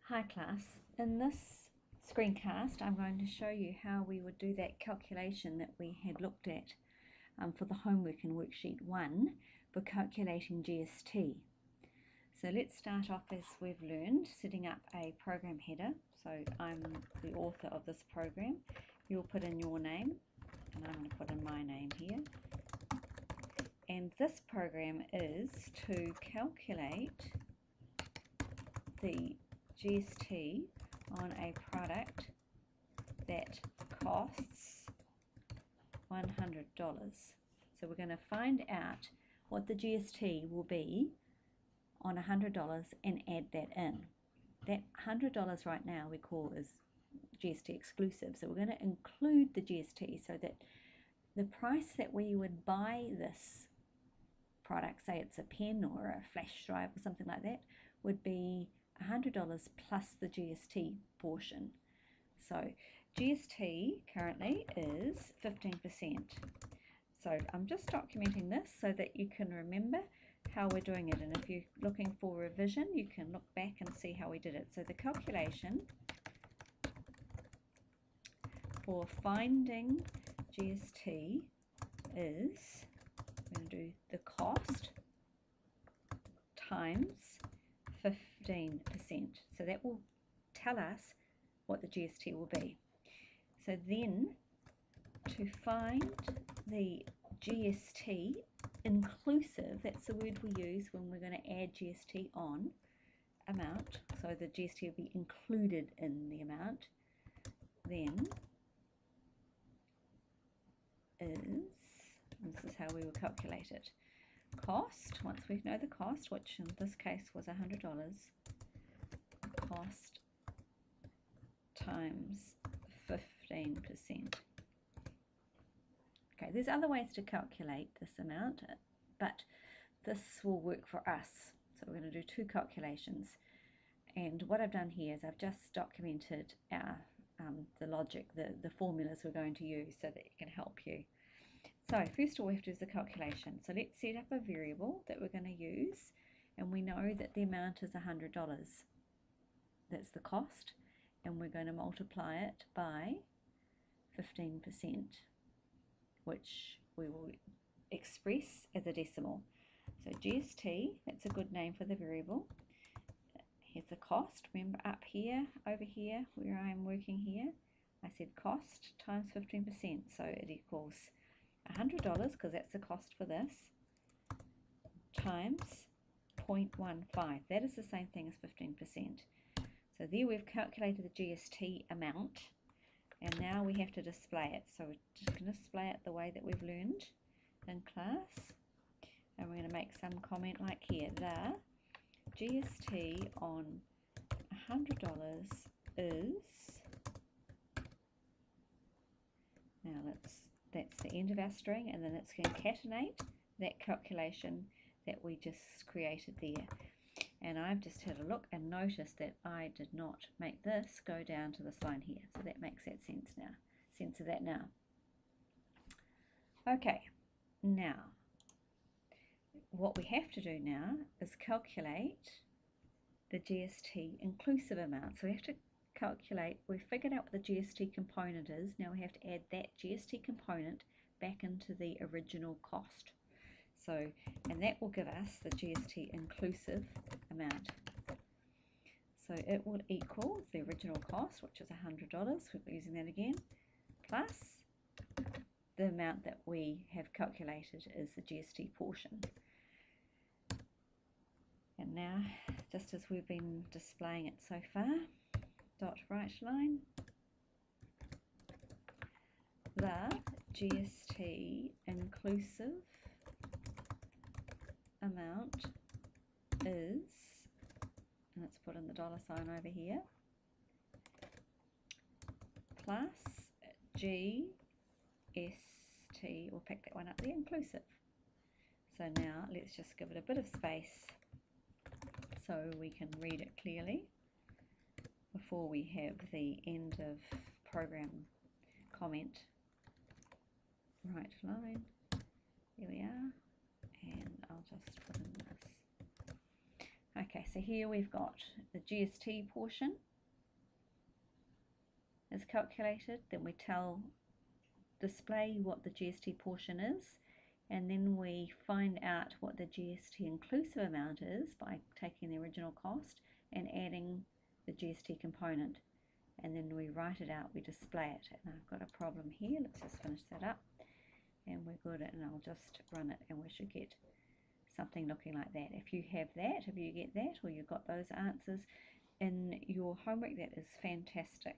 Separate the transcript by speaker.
Speaker 1: Hi class, in this screencast I'm going to show you how we would do that calculation that we had looked at for the homework in worksheet 1 for calculating GST. So let's start off as we've learned, setting up a program header. So I'm the author of this program. You'll put in your name and I'm going to put in my name here. And this program is to calculate the GST on a product that costs $100. So we're going to find out what the GST will be on $100 and add that in. That $100 right now we call is GST exclusive. So we're going to include the GST so that the price that we would buy this product, say it's a pen or a flash drive or something like that, would be $100 plus the GST portion. So GST currently is 15%. So I'm just documenting this so that you can remember how we're doing it, and if you're looking for revision you can look back and see how we did it. So the calculation for finding GST is, we're going to do the cost times 15%. So that will tell us what the GST will be. So then to find the GST inclusive, that's the word we use when we're going to add GST on amount, so the GST will be included in the amount, then this is how we will calculate it. Cost, once we know the cost, which in this case was $100, cost times 15%. Okay, there's other ways to calculate this amount, but this will work for us. So we're going to do two calculations. And what I've done here is I've just documented our the logic, the formulas we're going to use so that it can help you. So first of all we have to do the calculation. So let's set up a variable that we're going to use, and we know that the amount is $100. That's the cost, and we're going to multiply it by 15%, which we will express as a decimal. So GST, that's a good name for the variable. Here's the cost. Remember up here, over here, where I'm working here, I said cost times 15%. So it equals $100, because that's the cost for this, times 0.15. That is the same thing as 15%. So there we've calculated the GST amount, and now we have to display it. So we're just going to display it the way that we've learned in class, and we're going to make some comment like here. The GST on $100 is, now that's the end of our string, and then it's going to concatenate that calculation that we just created there. And I've just had a look and noticed that I did not make this go down to this line here. So that makes that sense now. Sense of that now. Okay, now what we have to do now is calculate the GST inclusive amount. So we have to calculate, we've figured out what the GST component is. Now we have to add that GST component back into the original cost. So, and that will give us the GST inclusive amount. So it will equal the original cost, which is $100, we're using that again, plus the amount that we have calculated is the GST portion. And now, just as we've been displaying it so far, dot right line, the GST inclusive amount is, and let's put in the dollar sign over here, plus GST, we'll pick that one up there, inclusive. So now let's just give it a bit of space so we can read it clearly before we have the end of program comment. Right line, here we are, and I'll just put in this. Okay, so here we've got the GST portion is calculated, then we display what the GST portion is, and then we find out what the GST inclusive amount is by taking the original cost and adding the GST component, and then we write it out, we display it. And I've got a problem here, let's just finish that up, and we're good, and I'll just run it and we should get something looking like that. If you get that, or you've got those answers in your homework, that is fantastic.